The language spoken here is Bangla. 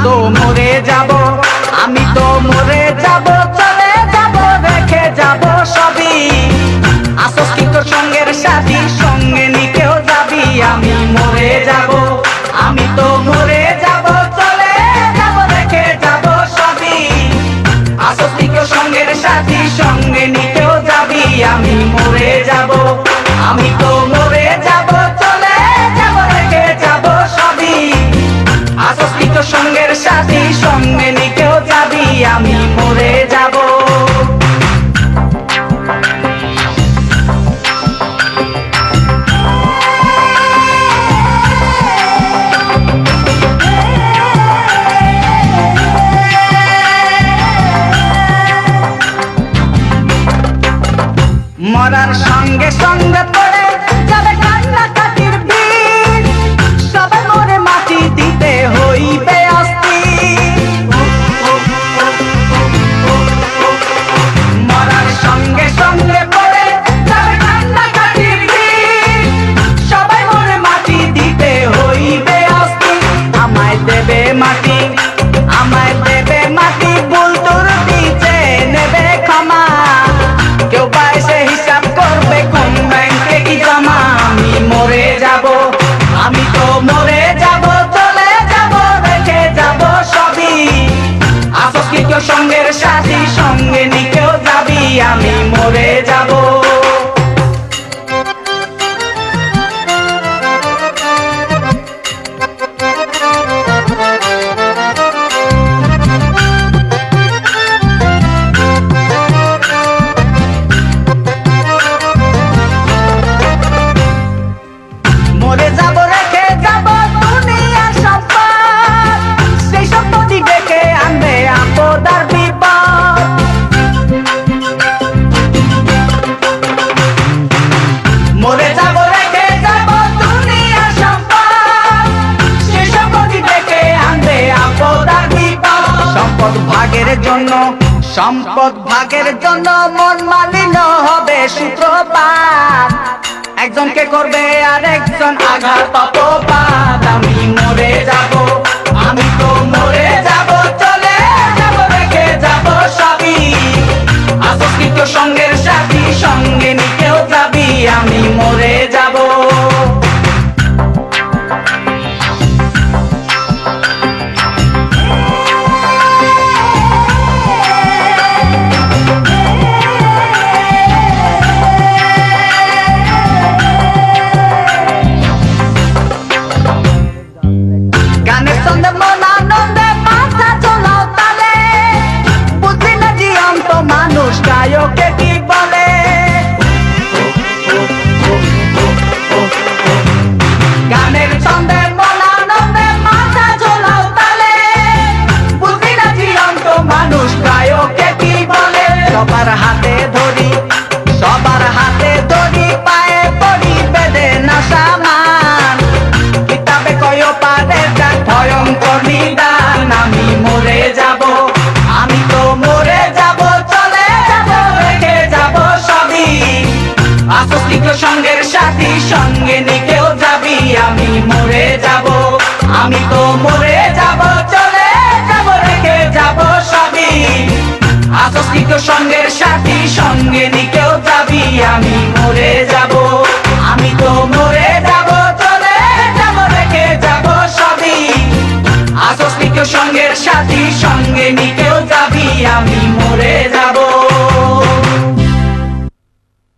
তো মরে যাব, আমি তো মরে যাব, চলে যাব, রেখে যাব সবই। আসস কি তোর সঙ্গের সাথী, সঙ্গে নিকেও যাবি। আমি মরে যাব, আমি তো মরে যাব, চলে যাব, রেখে যাব সবই। আসস কি তোর সঙ্গের সাথী, সঙ্গে নিকেও যাবি। আমি মরে যাব, আমি তো মরে যাব, চলে যাব, রেখে যাব সবই। আসস কি তোর সঙ্গের সাথী, সঙ্গে নিকেও যাবি। আমি মরে যাব। মরার সঙ্গে সঙ্গে পড়ে যাবে কান্নাকাটির ভিড়, সবাই মরে মাটি দিতে হইবে অস্থির। মরার সঙ্গে সঙ্গে পড়ে যাবে কান্নাকাটির ভিড়, সবাই মরে মাটি দিতে হইবে অস্থির। আমায় দেবে মাটি, আমায় দেবে মাটি, ভুল তোর দিতে নেবে ক্ষমা। কেউ বা এসে হিসাব করবে কোন ব্যাংকে কি জমা। আমি মরে যাব, আমি তো মরে যাব, চলে যাব, রেখে যাব সবই। আসস কি কেউ সঙ্গের সাথী, সঙ্গে নিকেও যাবি। আমি মরে যাব। মরে যাব, রেখে যাব দুনিয়ার সম্পদ, সেই সম্পত্তি ডেকে আনবে আপদ আর বিপদ। মরে যাব, রেখে যাব দুনিয়ার সম্পদ, সেই সম্পত্তি ডেকে আনবে আপদ আর বিপদ। সম্পদ ভাগের জন্য, সম্পদ ভাগের জন্য মন মালিন্য হবে সূত্রপাত। একজনকে করবে আর একজন আঘাত অপবাদ। আমি মরে যাব, আমি তো মরে যাব, চলে যাব, রেখে যাব সবই। আসস কি তোর সঙ্গের সাথী, সঙ্গে নিকেও যাবি। আমি মরে যাব। গানের ছন্দে মন আনন্দে মাথা চলাও তালে, বুঝলি না জীবন্ত মানুষ গায়কে কি বলে। গানের ছন্দে মন আনন্দে মাথা চলাও তালে, বুঝলি না জীবন্ত মানুষ গায়কে কি বলে। সবার হাতে ধরি, সবার হাতে ধরি, পায়ে পড়ি বেঁধে না সামান। কিতাবে কয় পারে যাক ভয়ঙ্কর নিদান। আমি মরে যাব, আমি তো মরে যাব, চলে যাব, রেখে যাব সবই। আসস কি তোর সঙ্গের সাথী, সঙ্গে নিকেও যাবি। আমি মরে যাব, আমি তো মরে যাব, চলে যাব, রেখে যাব সবই। আসস কি তোর সঙ্গের সাথী, সঙ্গে নিকেও যাবি। আমি মরে যাব, আমি তো মরে যাব, চলে যাব, রেখে যাব সবই। আসস কি তোর সঙ্গের সাথী, সঙ্গে নিকেও যাবি। আমি মরে যাব।